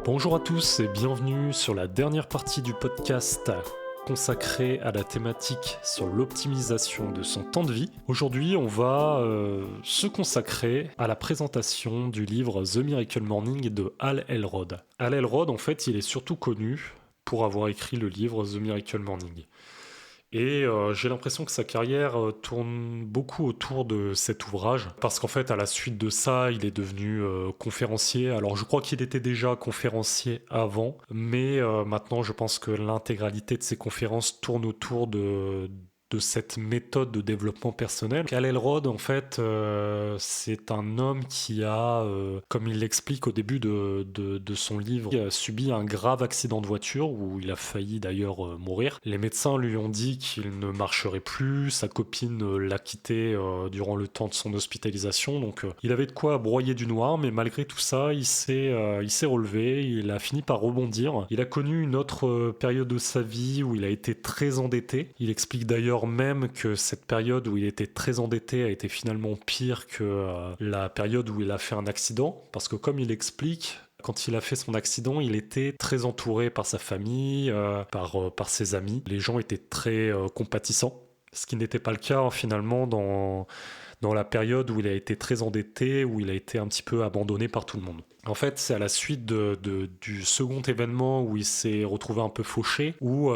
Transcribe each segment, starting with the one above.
Bonjour à tous et bienvenue sur la dernière partie du podcast consacrée à la thématique sur l'optimisation de son temps de vie. Aujourd'hui, on va se consacrer à la présentation du livre The Miracle Morning de Hal Elrod. Hal Elrod, en fait, il est surtout connu pour avoir écrit le livre The Miracle Morning. Et j'ai l'impression que sa carrière tourne beaucoup autour de cet ouvrage, parce qu'en fait, à la suite de ça, il est devenu conférencier. Alors, je crois qu'il était déjà conférencier avant, mais maintenant, je pense que l'intégralité de ses conférences tourne autour de cette méthode de développement personnel. Hal Elrod, en fait, c'est un homme qui a, comme il l'explique au début de son livre, a subi un grave accident de voiture où il a failli d'ailleurs mourir. Les médecins lui ont dit qu'il ne marcherait plus, sa copine l'a quitté durant le temps de son hospitalisation, donc il avait de quoi broyer du noir, mais malgré tout ça, il s'est relevé, il a fini par rebondir. Il a connu une autre période de sa vie où il a été très endetté. Il explique d'ailleurs même que cette période où il était très endetté a été finalement pire que la période où il a fait un accident, parce que comme il explique, quand il a fait son accident, il était très entouré par sa famille, par ses amis. Les gens étaient très compatissants, ce qui n'était pas le cas finalement dans la période où il a été très endetté, où il a été un petit peu abandonné par tout le monde. En fait, c'est à la suite du second événement où il s'est retrouvé un peu fauché, où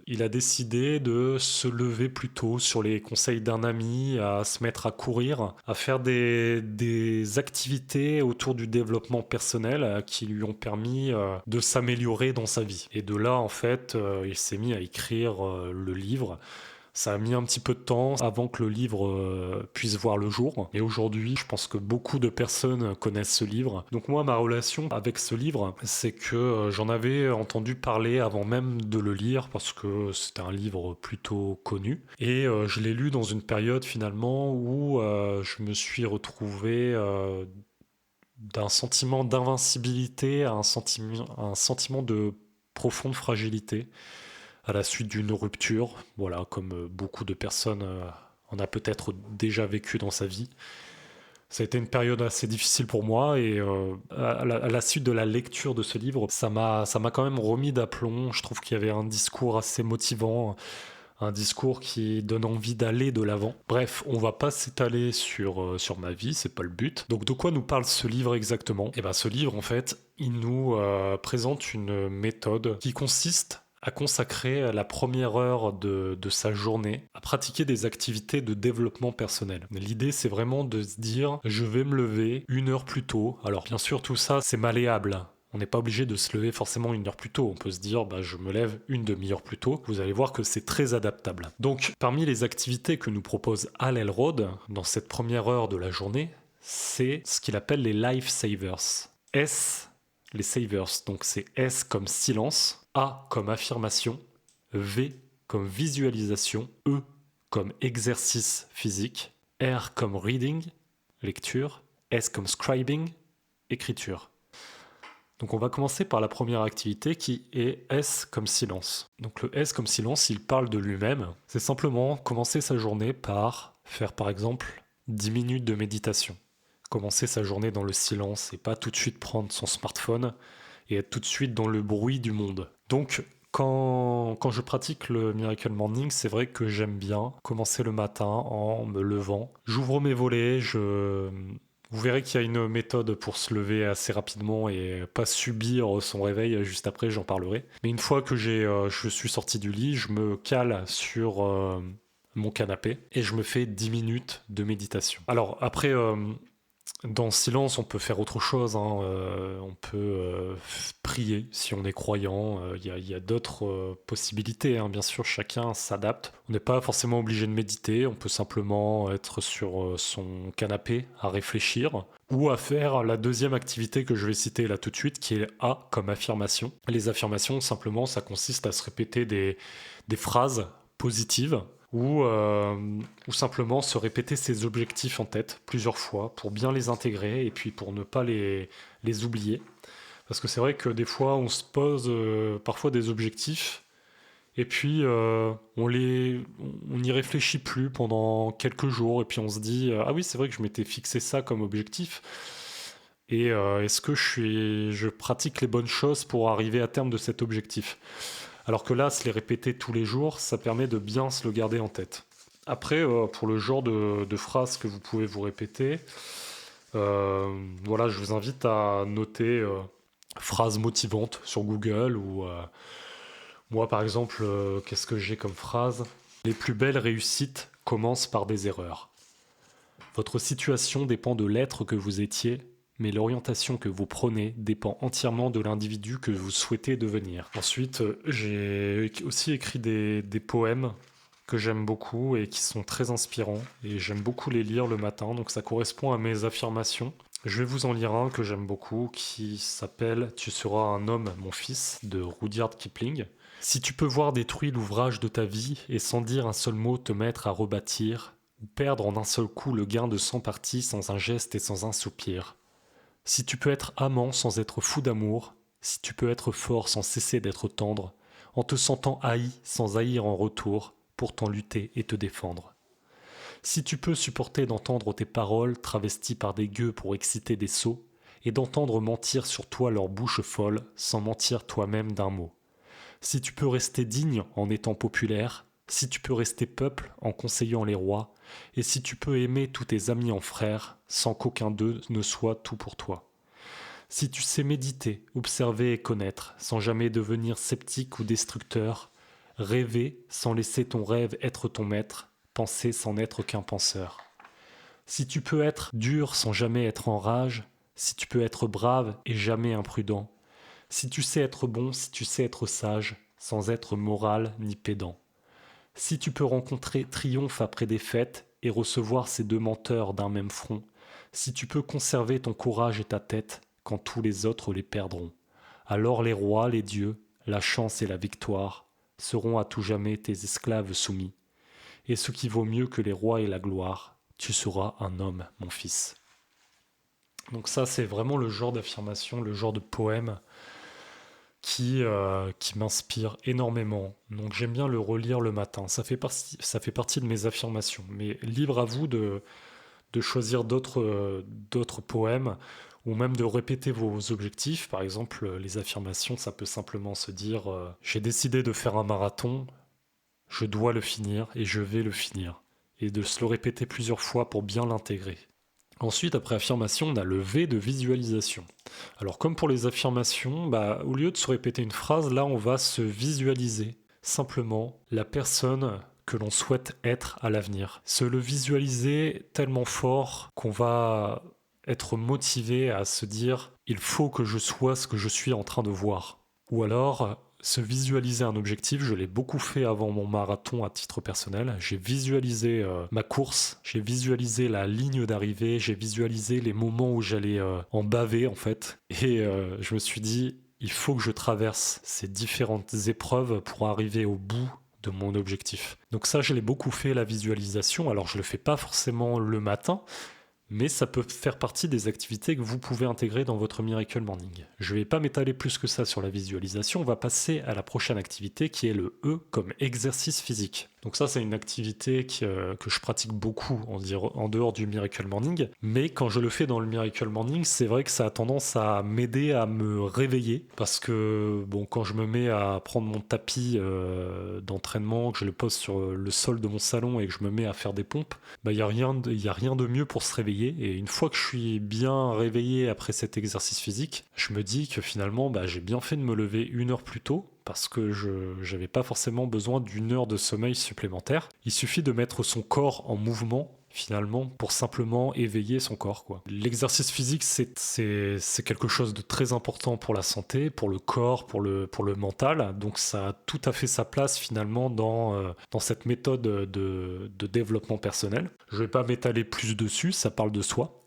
il a décidé de se lever plus tôt sur les conseils d'un ami, à se mettre à courir, à faire des activités autour du développement personnel qui lui ont permis de s'améliorer dans sa vie. Et de là, en fait, il s'est mis à écrire le livre. Ça a mis un petit peu de temps avant que le livre puisse voir le jour. Et aujourd'hui, je pense que beaucoup de personnes connaissent ce livre. Donc moi, ma relation avec ce livre, c'est que j'en avais entendu parler avant même de le lire parce que c'était un livre plutôt connu. Et je l'ai lu dans une période finalement où je me suis retrouvé d'un sentiment d'invincibilité à un sentiment de profonde fragilité à la suite d'une rupture, voilà, comme beaucoup de personnes en a peut-être déjà vécu dans sa vie. Ça a été une période assez difficile pour moi et à la suite de la lecture de ce livre, ça m'a quand même remis d'aplomb. Je trouve qu'il y avait un discours assez motivant, un discours qui donne envie d'aller de l'avant. Bref, on va pas s'étaler sur ma vie, c'est pas le but. Donc de quoi nous parle ce livre exactement ? Eh ben ce livre en fait, il nous présente une méthode qui consiste à consacrer la première heure de sa journée à pratiquer des activités de développement personnel. L'idée, c'est vraiment de se dire, je vais me lever 1 heure plus tôt. Alors, bien sûr, tout ça, c'est malléable. On n'est pas obligé de se lever forcément 1 heure plus tôt. On peut se dire, je me lève une demi-heure plus tôt. Vous allez voir que c'est très adaptable. Donc, parmi les activités que nous propose Hal Elrod dans cette première heure de la journée, c'est ce qu'il appelle les life savers. Les savers, donc c'est S comme silence, A comme affirmation, V comme visualisation, E comme exercice physique, R comme reading, lecture, S comme scribing, écriture. Donc on va commencer par la première activité qui est S comme silence. Donc le S comme silence, il parle de lui-même. C'est simplement commencer sa journée par faire par exemple 10 minutes de méditation. Commencer sa journée dans le silence et pas tout de suite prendre son smartphone et être tout de suite dans le bruit du monde. Donc, quand je pratique le Miracle Morning, c'est vrai que j'aime bien commencer le matin en me levant. J'ouvre mes volets, vous verrez qu'il y a une méthode pour se lever assez rapidement et pas subir son réveil juste après, j'en parlerai. Mais une fois que je suis sorti du lit, je me cale sur mon canapé et je me fais 10 minutes de méditation. Alors après... dans le silence, on peut faire autre chose, hein. On peut prier si on est croyant. Il y a d'autres possibilités, hein. Bien sûr, chacun s'adapte. On n'est pas forcément obligé de méditer. On peut simplement être sur son canapé à réfléchir ou à faire la deuxième activité que je vais citer là tout de suite, qui est A comme affirmation. Les affirmations, simplement, ça consiste à se répéter des phrases positives ou simplement se répéter ses objectifs en tête plusieurs fois pour bien les intégrer et puis pour ne pas les oublier. Parce que c'est vrai que des fois, on se pose parfois des objectifs et puis on n'y réfléchit plus pendant quelques jours et puis on se dit ah oui, c'est vrai que je m'étais fixé ça comme objectif. et est-ce que je pratique les bonnes choses pour arriver à terme de cet objectif. Alors que là, se les répéter tous les jours, ça permet de bien se le garder en tête. Après, pour le genre de phrases que vous pouvez vous répéter, voilà, je vous invite à noter phrases motivantes sur Google ou moi, par exemple, qu'est-ce que j'ai comme phrase? Les plus belles réussites commencent par des erreurs. Votre situation dépend de l'être que vous étiez, mais l'orientation que vous prenez dépend entièrement de l'individu que vous souhaitez devenir. Ensuite, j'ai aussi écrit des poèmes que j'aime beaucoup et qui sont très inspirants, et j'aime beaucoup les lire le matin, donc ça correspond à mes affirmations. Je vais vous en lire un que j'aime beaucoup qui s'appelle « Tu seras un homme, mon fils » de Rudyard Kipling. Si tu peux voir détruit l'ouvrage de ta vie et sans dire un seul mot te mettre à rebâtir, ou perdre en un seul coup le gain de 100 parties sans un geste et sans un soupir. Si tu peux être amant sans être fou d'amour, si tu peux être fort sans cesser d'être tendre, en te sentant haï sans haïr en retour, pourtant lutter et te défendre. Si tu peux supporter d'entendre tes paroles travesties par des gueux pour exciter des sots, et d'entendre mentir sur toi leur bouche folle sans mentir toi-même d'un mot. Si tu peux rester digne en étant populaire, si tu peux rester peuple en conseillant les rois, et si tu peux aimer tous tes amis en frères, sans qu'aucun d'eux ne soit tout pour toi. Si tu sais méditer, observer et connaître, sans jamais devenir sceptique ou destructeur, rêver sans laisser ton rêve être ton maître, penser sans n'être qu'un penseur. Si tu peux être dur sans jamais être en rage, si tu peux être brave et jamais imprudent, si tu sais être bon, si tu sais être sage, sans être moral ni pédant. Si tu peux rencontrer triomphe après défaite et recevoir ces deux menteurs d'un même front, si tu peux conserver ton courage et ta tête quand tous les autres les perdront, alors les rois, les dieux, la chance et la victoire seront à tout jamais tes esclaves soumis. Et ce qui vaut mieux que les rois et la gloire, tu seras un homme, mon fils. Donc ça, c'est vraiment le genre d'affirmation, le genre de poème qui m'inspire énormément. Donc j'aime bien le relire le matin. Ça fait partie de mes affirmations. Mais libre à vous de choisir d'autres poèmes ou même de répéter vos objectifs. Par exemple, les affirmations, ça peut simplement se dire j'ai décidé de faire un marathon, je dois le finir et je vais le finir. Et de se le répéter plusieurs fois pour bien l'intégrer. Ensuite, après affirmation, on a le V de visualisation. Alors comme pour les affirmations, au lieu de se répéter une phrase, là on va se visualiser simplement la personne que l'on souhaite être à l'avenir. Se le visualiser tellement fort qu'on va être motivé à se dire « il faut que je sois ce que je suis en train de voir ». Ou alors se visualiser un objectif, je l'ai beaucoup fait avant mon marathon à titre personnel. J'ai visualisé ma course, j'ai visualisé la ligne d'arrivée, j'ai visualisé les moments où j'allais en baver en fait. Et je me suis dit, il faut que je traverse ces différentes épreuves pour arriver au bout de mon objectif. Donc ça, je l'ai beaucoup fait, la visualisation. Alors je le fais pas forcément le matin, mais ça peut faire partie des activités que vous pouvez intégrer dans votre Miracle Morning. Je ne vais pas m'étaler plus que ça sur la visualisation, on va passer à la prochaine activité qui est le E comme exercice physique. Donc ça, c'est une activité que je pratique beaucoup en dehors du Miracle Morning, mais quand je le fais dans le Miracle Morning, c'est vrai que ça a tendance à m'aider à me réveiller, parce que quand je me mets à prendre mon tapis d'entraînement, que je le pose sur le sol de mon salon et que je me mets à faire des pompes, il n'y a rien de mieux pour se réveiller. Et une fois que je suis bien réveillé après cet exercice physique, je me dis que finalement, j'ai bien fait de me lever 1 heure plus tôt, parce que je n'avais pas forcément besoin d'1 heure de sommeil supplémentaire. Il suffit de mettre son corps en mouvement, finalement, pour simplement éveiller son corps, quoi. L'exercice physique, c'est quelque chose de très important pour la santé, pour le corps, pour le mental. Donc ça a tout à fait sa place, finalement, dans cette méthode de développement personnel. Je ne vais pas m'étaler plus dessus, ça parle de soi.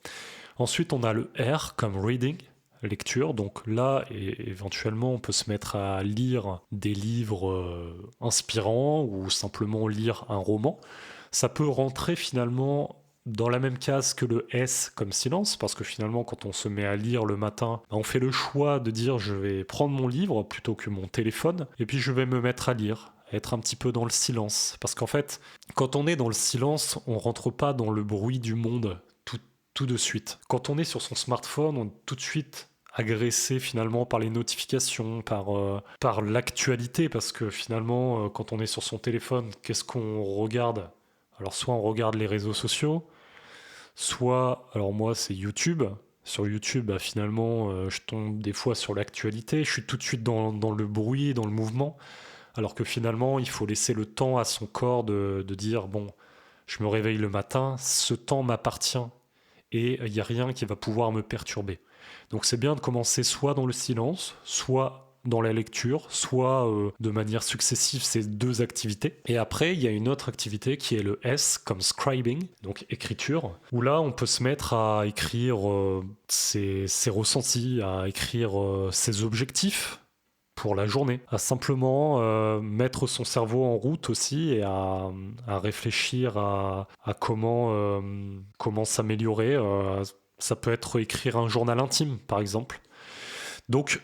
Ensuite, on a le R comme reading, lecture. Donc là, éventuellement, on peut se mettre à lire des livres inspirants ou simplement lire un roman. Ça peut rentrer finalement dans la même case que le S comme silence, parce que finalement, quand on se met à lire le matin, on fait le choix de dire je vais prendre mon livre plutôt que mon téléphone, et puis je vais me mettre à lire, être un petit peu dans le silence. Parce qu'en fait, quand on est dans le silence, on rentre pas dans le bruit du monde. Tout tout de suite. Quand on est sur son smartphone, on est tout de suite agressé finalement par les notifications, par l'actualité, parce que finalement, quand on est sur son téléphone, qu'est-ce qu'on regarde? Alors soit on regarde les réseaux sociaux, soit, alors moi c'est YouTube. Sur YouTube, finalement, je tombe des fois sur l'actualité, je suis tout de suite dans le bruit, dans le mouvement, alors que finalement, il faut laisser le temps à son corps de dire, bon, je me réveille le matin, ce temps m'appartient et il n'y a rien qui va pouvoir me perturber. Donc c'est bien de commencer soit dans le silence, soit dans la lecture, soit de manière successive ces deux activités. Et après, il y a une autre activité qui est le S, comme scribing, donc écriture, où là, on peut se mettre à écrire ses ressentis, à écrire ses objectifs pour la journée, à simplement mettre son cerveau en route aussi et à réfléchir à comment s'améliorer. Ça peut être écrire un journal intime, par exemple. Donc,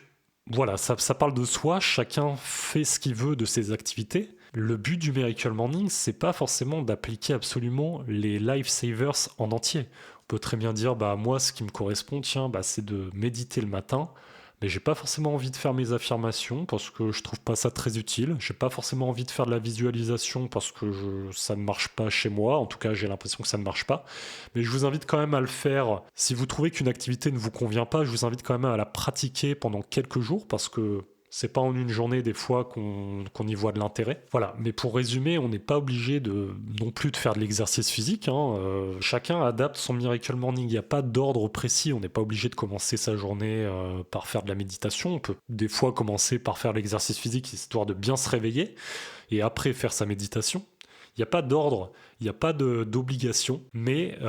voilà, ça parle de soi, chacun fait ce qu'il veut de ses activités. Le but du Miracle Morning, c'est pas forcément d'appliquer absolument les lifesavers en entier. On peut très bien dire, moi, ce qui me correspond, c'est de méditer le matin, mais j'ai pas forcément envie de faire mes affirmations parce que je trouve pas ça très utile. J'ai pas forcément envie de faire de la visualisation parce que ça ne marche pas chez moi. En tout cas, j'ai l'impression que ça ne marche pas. Mais je vous invite quand même à le faire. Si vous trouvez qu'une activité ne vous convient pas, je vous invite quand même à la pratiquer pendant quelques jours parce que c'est pas en une journée des fois qu'on y voit de l'intérêt. Voilà, mais pour résumer, on n'est pas obligé non plus de faire de l'exercice physique. Chacun adapte son Miracle Morning. Il n'y a pas d'ordre précis. On n'est pas obligé de commencer sa journée par faire de la méditation. On peut des fois commencer par faire l'exercice physique histoire de bien se réveiller et après faire sa méditation. Il n'y a pas d'ordre, il n'y a pas d'obligation, mais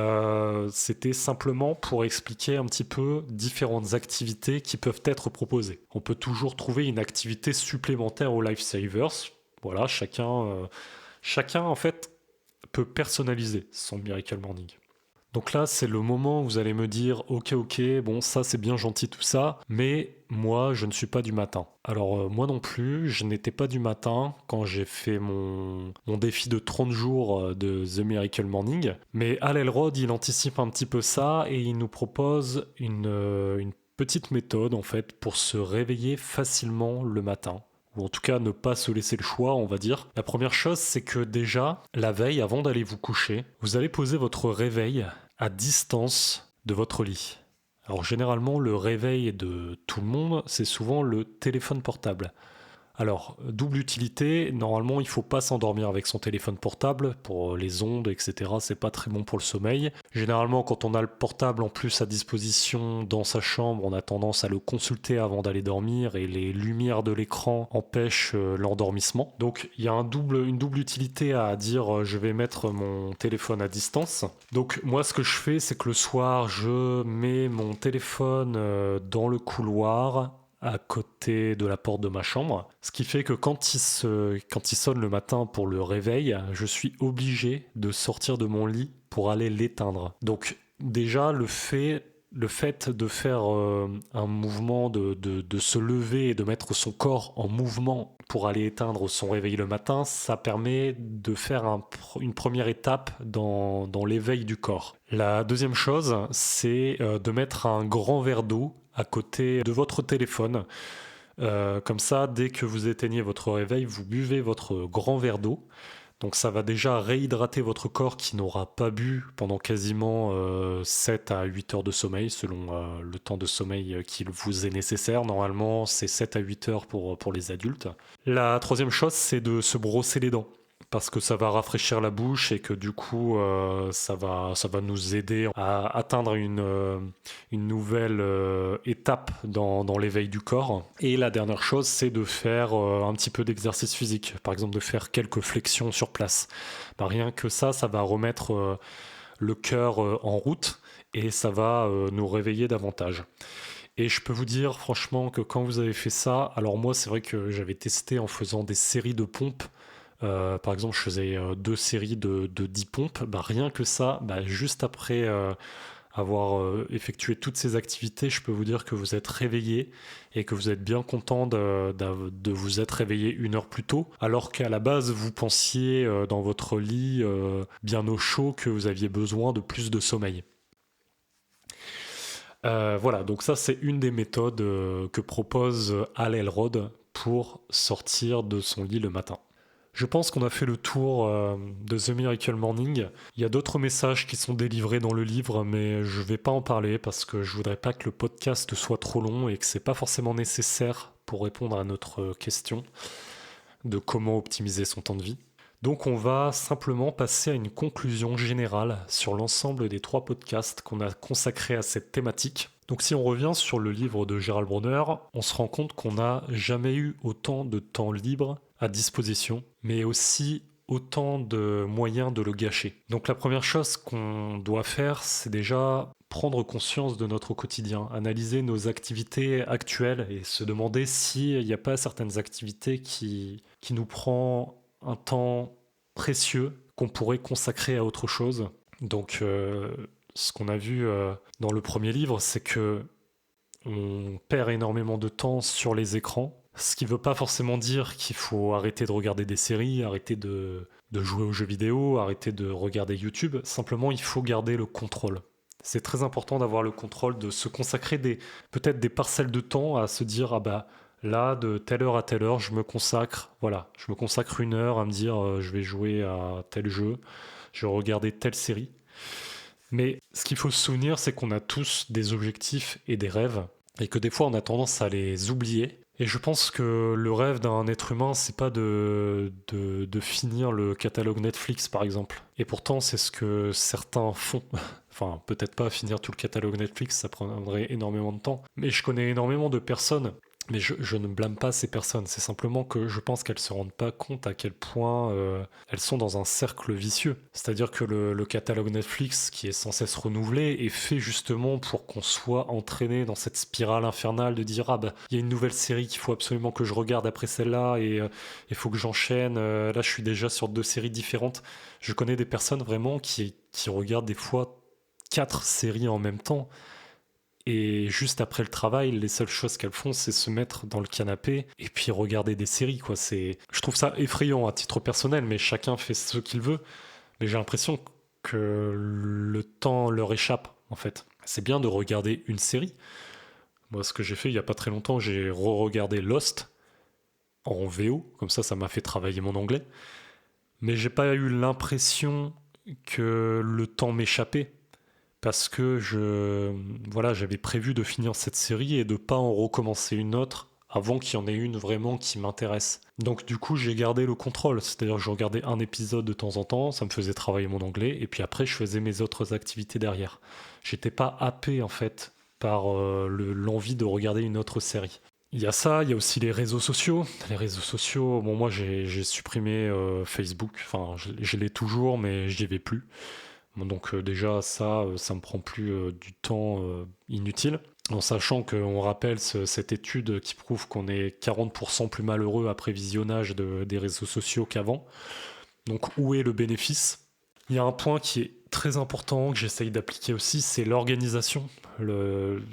c'était simplement pour expliquer un petit peu différentes activités qui peuvent être proposées. On peut toujours trouver une activité supplémentaire aux Lifesavers. Voilà, chacun en fait peut personnaliser son Miracle Morning. Donc là, c'est le moment où vous allez me dire « Ok, bon, ça c'est bien gentil tout ça, mais moi, je ne suis pas du matin. » Alors moi non plus, je n'étais pas du matin quand j'ai fait mon défi de 30 jours de The Miracle Morning. Mais Hal Elrod, il anticipe un petit peu ça et il nous propose une petite méthode en fait pour se réveiller facilement le matin. Ou en tout cas ne pas se laisser le choix, on va dire. La première chose, c'est que déjà, la veille, avant d'aller vous coucher, vous allez poser votre réveil à distance de votre lit. Alors généralement, le réveil de tout le monde, c'est souvent le téléphone portable. Alors, double utilité, normalement il ne faut pas s'endormir avec son téléphone portable pour les ondes, etc. C'est pas très bon pour le sommeil. Généralement, quand on a le portable en plus à disposition dans sa chambre, on a tendance à le consulter avant d'aller dormir et les lumières de l'écran empêchent l'endormissement. Donc il y a une double utilité à dire je vais mettre mon téléphone à distance. Donc moi ce que je fais, c'est que le soir, je mets mon téléphone dans le couloir à côté de la porte de ma chambre, ce qui fait que quand il sonne le matin pour le réveil, je suis obligé de sortir de mon lit pour aller l'éteindre. Donc déjà le fait de faire un mouvement, de se lever et de mettre son corps en mouvement pour aller éteindre son réveil le matin, ça permet de faire une première étape dans l'éveil du corps. La deuxième chose, c'est de mettre un grand verre d'eau à côté de votre téléphone. Comme ça, dès que vous éteignez votre réveil, vous buvez votre grand verre d'eau. Donc ça va déjà réhydrater votre corps qui n'aura pas bu pendant quasiment 7 à 8 heures de sommeil, selon le temps de sommeil qu'il vous est nécessaire. Normalement, c'est 7 à 8 heures pour les adultes. La troisième chose, c'est de se brosser les dents, parce que ça va rafraîchir la bouche et que du coup, ça va nous aider à atteindre une nouvelle étape dans l'éveil du corps. Et la dernière chose, c'est de faire un petit peu d'exercice physique, par exemple de faire quelques flexions sur place. Rien que ça va remettre le cœur en route et ça va nous réveiller davantage. Et je peux vous dire franchement que quand vous avez fait ça, alors moi c'est vrai que j'avais testé en faisant des séries de pompes. Par exemple, je faisais 2 séries de 10 pompes. Rien que ça, juste après avoir effectué toutes ces activités, je peux vous dire que vous êtes réveillé et que vous êtes bien content de vous être réveillé 1 heure plus tôt, alors qu'à la base, vous pensiez dans votre lit bien au chaud que vous aviez besoin de plus de sommeil. Voilà, donc ça c'est une des méthodes que propose Hal Elrod pour sortir de son lit le matin. Je pense qu'on a fait le tour de The Miracle Morning. Il y a d'autres messages qui sont délivrés dans le livre, mais je vais pas en parler parce que je voudrais pas que le podcast soit trop long et que c'est pas forcément nécessaire pour répondre à notre question de comment optimiser son temps de vie. Donc on va simplement passer à une conclusion générale sur l'ensemble des 3 podcasts qu'on a consacrés à cette thématique. Donc si on revient sur le livre de Gerald Bronner, on se rend compte qu'on n'a jamais eu autant de temps libre à disposition, mais aussi autant de moyens de le gâcher. Donc la première chose qu'on doit faire, c'est déjà prendre conscience de notre quotidien, analyser nos activités actuelles et se demander s'il n'y a pas certaines activités qui nous prend un temps précieux qu'on pourrait consacrer à autre chose. Donc ce qu'on a vu dans le premier livre, c'est que on perd énormément de temps sur les écrans, ce qui ne veut pas forcément dire qu'il faut arrêter de regarder des séries, arrêter de jouer aux jeux vidéo, arrêter de regarder YouTube. Simplement, il faut garder le contrôle. C'est très important d'avoir le contrôle, de se consacrer peut-être des parcelles de temps à se dire ah bah là de telle heure à telle heure je me consacre 1 heure à me dire je vais jouer à tel jeu, je vais regarder telle série. Mais ce qu'il faut se souvenir, c'est qu'on a tous des objectifs et des rêves et que des fois on a tendance à les oublier. Et je pense que le rêve d'un être humain, c'est pas de finir le catalogue Netflix, par exemple. Et pourtant, c'est ce que certains font. Enfin, peut-être pas finir tout le catalogue Netflix, ça prendrait énormément de temps. Mais je connais énormément de personnes, mais je ne blâme pas ces personnes. C'est simplement que je pense qu'elles se rendent pas compte à quel point elles sont dans un cercle vicieux. C'est-à-dire que le catalogue Netflix, qui est sans cesse renouvelé, est fait justement pour qu'on soit entraîné dans cette spirale infernale de dire ah bah il y a une nouvelle série qu'il faut absolument que je regarde après celle-là et il faut que j'enchaîne. Là je suis déjà sur 2 séries différentes. Je connais des personnes vraiment qui regardent des fois 4 séries en même temps. Et juste après le travail, les seules choses qu'elles font, c'est se mettre dans le canapé et puis regarder des séries, quoi. Je trouve ça effrayant à titre personnel, mais chacun fait ce qu'il veut. Mais j'ai l'impression que le temps leur échappe, en fait. C'est bien de regarder une série. Moi, ce que j'ai fait il y a pas très longtemps, j'ai re-regardé Lost en VO, comme ça m'a fait travailler mon anglais. Mais j'ai pas eu l'impression que le temps m'échappait. Parce que j'avais prévu de finir cette série et de pas en recommencer une autre avant qu'il y en ait une vraiment qui m'intéresse. Donc du coup, j'ai gardé le contrôle, c'est-à-dire que je regardais un épisode de temps en temps, ça me faisait travailler mon anglais, et puis après, je faisais mes autres activités derrière. J'étais pas happé, en fait, par l'envie de regarder une autre série. Il y a ça, il y a aussi les réseaux sociaux. Les réseaux sociaux, bon, moi, j'ai supprimé Facebook, enfin, je l'ai toujours, mais j'y vais plus. Donc déjà ça me prend plus du temps inutile. En sachant qu'on rappelle cette étude qui prouve qu'on est 40% plus malheureux après visionnage des réseaux sociaux qu'avant. Donc où est le bénéfice ? Il y a un point qui est très important que j'essaye d'appliquer aussi, c'est l'organisation.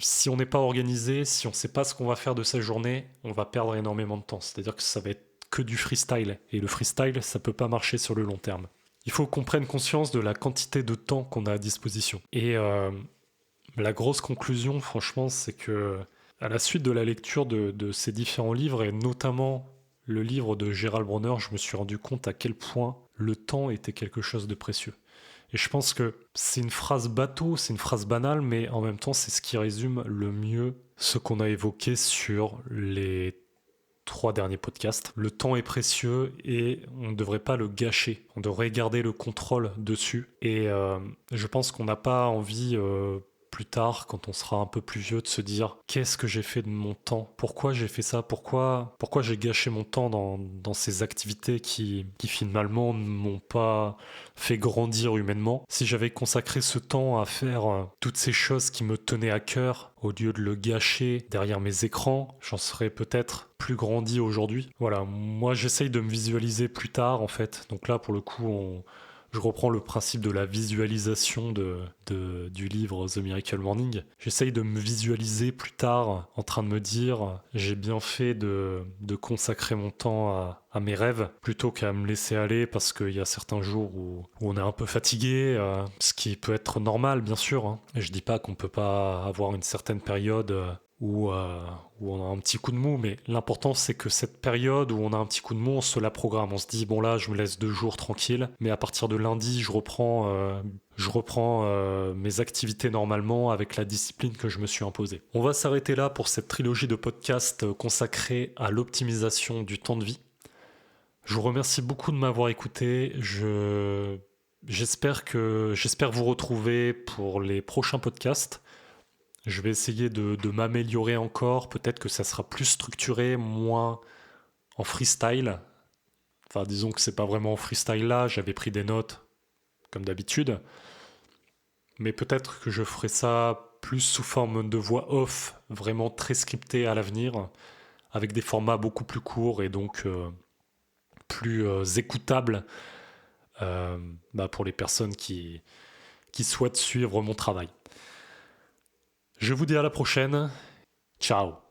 Si on n'est pas organisé, si on ne sait pas ce qu'on va faire de sa journée, on va perdre énormément de temps. C'est-à-dire que ça va être que du freestyle. Et le freestyle, ça ne peut pas marcher sur le long terme. Il faut qu'on prenne conscience de la quantité de temps qu'on a à disposition. Et la grosse conclusion, franchement, c'est que à la suite de la lecture de ces différents livres, et notamment le livre de Gerald Bronner, je me suis rendu compte à quel point le temps était quelque chose de précieux. Et je pense que c'est une phrase bateau, c'est une phrase banale, mais en même temps, c'est ce qui résume le mieux ce qu'on a évoqué sur les 3 derniers podcasts. Le temps est précieux et on ne devrait pas le gâcher. On devrait garder le contrôle dessus. Et je pense qu'on n'a pas envie plus tard, quand on sera un peu plus vieux, de se dire qu'est-ce que j'ai fait de mon temps ? Pourquoi j'ai fait ça ? Pourquoi j'ai gâché mon temps dans ces activités qui finalement ne m'ont pas fait grandir humainement ? Si j'avais consacré ce temps à faire toutes ces choses qui me tenaient à cœur, au lieu de le gâcher derrière mes écrans, j'en serais peut-être plus grandi aujourd'hui. Voilà, moi j'essaye de me visualiser plus tard en fait. Donc là pour le coup, Je reprends le principe de la visualisation du livre The Miracle Morning. J'essaye de me visualiser plus tard en train de me dire j'ai bien fait de consacrer mon temps à mes rêves plutôt qu'à me laisser aller parce qu'il y a certains jours où on est un peu fatigué, ce qui peut être normal bien sûr. Hein. Et je dis pas qu'on peut pas avoir une certaine période où on a un petit coup de mou, mais l'important c'est que cette période où on a un petit coup de mou, on se la programme, on se dit bon là je me laisse 2 jours tranquille, mais à partir de lundi je reprends mes activités normalement avec la discipline que je me suis imposée. On va s'arrêter là pour cette trilogie de podcasts consacrée à l'optimisation du temps de vie. Je vous remercie beaucoup de m'avoir écouté, j'espère vous retrouver pour les prochains podcasts. Je vais essayer de m'améliorer encore. Peut-être que ça sera plus structuré, moins en freestyle. Enfin, disons que c'est pas vraiment en freestyle là. J'avais pris des notes, comme d'habitude. Mais peut-être que je ferai ça plus sous forme de voix off, vraiment très scriptée à l'avenir, avec des formats beaucoup plus courts et donc plus écoutables pour les personnes qui souhaitent suivre mon travail. Je vous dis à la prochaine. Ciao.